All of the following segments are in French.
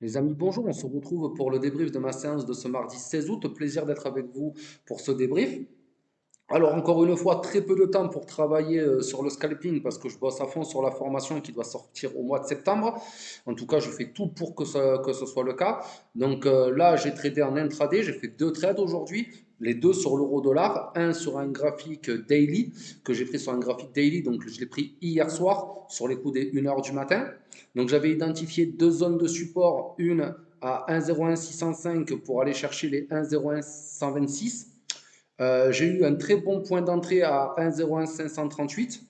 Les amis, bonjour, on se retrouve pour le débrief de ma séance de ce mardi 16 août. Plaisir d'être avec vous pour ce débrief. Alors, encore une fois, très peu de temps pour travailler sur le scalping parce que je bosse à fond sur la formation qui doit sortir au mois de septembre. En tout cas, je fais tout pour que ce soit le cas. Donc là, j'ai tradé en intraday, j'ai fait deux trades aujourd'hui, les deux sur l'euro-dollar, un sur un graphique daily que j'ai pris sur un graphique daily, donc je l'ai pris hier soir sur les coups des 1 heure du matin. Donc j'avais identifié deux zones de support, une à 1,01,605 pour aller chercher les 1,01,126. J'ai eu un très bon point d'entrée à 1,01,538.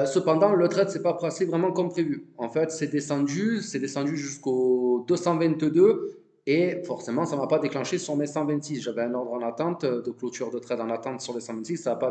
Cependant, le trade s'est pas passé vraiment comme prévu. En fait, c'est descendu jusqu'au 222 et forcément, ça m'a pas déclenché sur mes 126. J'avais un ordre en attente de clôture de trade en attente sur les 126, ça n'a pas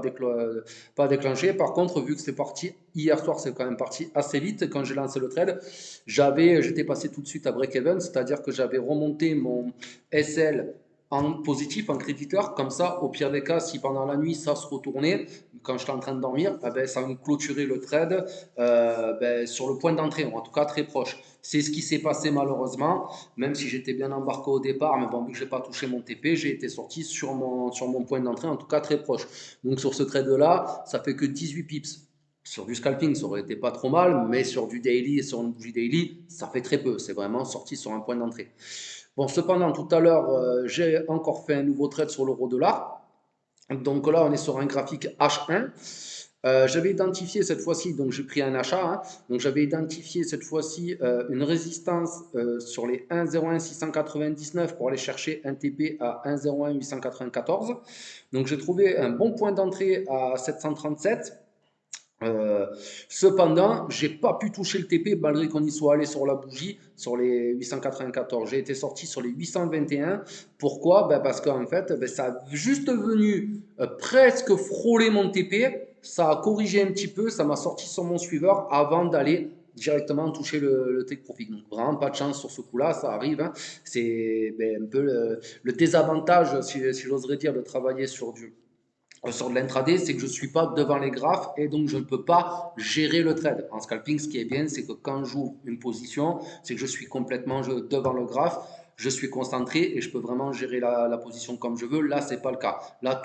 déclenché. Par contre, vu que c'est parti hier soir, c'est quand même parti assez vite. Quand j'ai lancé le trade, j'étais passé tout de suite à break-even, c'est-à-dire que j'avais remonté mon SL en positif, en créditeur, comme ça, au pire des cas, si pendant la nuit ça se retournait, quand j'étais en train de dormir, eh ben, ça me clôturait le trade ben, sur le point d'entrée, ou en tout cas très proche. C'est ce qui s'est passé malheureusement, même si j'étais bien embarqué au départ, mais bon, vu que je n'ai pas touché mon TP, j'ai été sorti sur mon point d'entrée, en tout cas très proche. Donc sur ce trade-là, ça fait que 18 pips. Sur du scalping, ça aurait été pas trop mal, mais sur du daily et sur une bougie daily, ça fait très peu. C'est vraiment sorti sur un point d'entrée. Bon, cependant, tout à l'heure, j'ai encore fait un nouveau trade sur l'euro-dollar. Donc là, on est sur un graphique H1. J'avais identifié cette fois-ci, donc j'ai pris un achat, hein. Donc j'avais identifié cette fois-ci une résistance sur les 1,01,699 pour aller chercher un TP à 1,01,894. Donc j'ai trouvé un bon point d'entrée à 737. Euh, Cependant, j'ai pas pu toucher le TP malgré qu'on y soit allé sur la bougie sur les 894. J'ai été sorti sur les 821. Pourquoi? Ben parce qu'en fait, ben ça a juste venu presque frôler mon TP. Ça a corrigé un petit peu, ça m'a sorti sur mon suiveur avant d'aller directement toucher le take profit. Donc vraiment pas de chance sur ce coup-là, ça arrive, hein. C'est ben, un peu le désavantage, si j'oserais dire, de travailler sur de l'intraday, c'est que je ne suis pas devant les graphes et donc je ne peux pas gérer le trade. En scalping, ce qui est bien, c'est que quand j'ouvre une position, c'est que je suis complètement devant le graphe, je suis concentré et je peux vraiment gérer la position comme je veux. Là, c'est pas le cas. Là,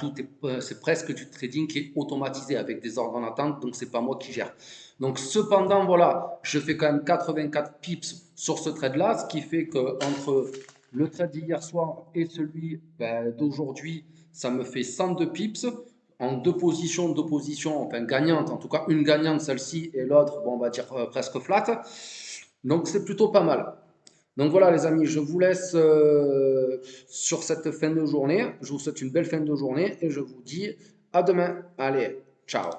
c'est presque du trading qui est automatisé avec des ordres en attente, donc c'est pas moi qui gère. Donc, cependant, voilà, je fais quand même 84 pips sur ce trade-là, ce qui fait que entre le trade d'hier soir et celui ben, d'aujourd'hui, ça me fait 102 pips en deux positions, enfin gagnantes, en tout cas une gagnante celle-ci et l'autre, bon, on va dire presque flat. Donc c'est plutôt pas mal. Donc voilà les amis, je vous laisse sur cette fin de journée. Je vous souhaite une belle fin de journée et je vous dis à demain. Allez, ciao.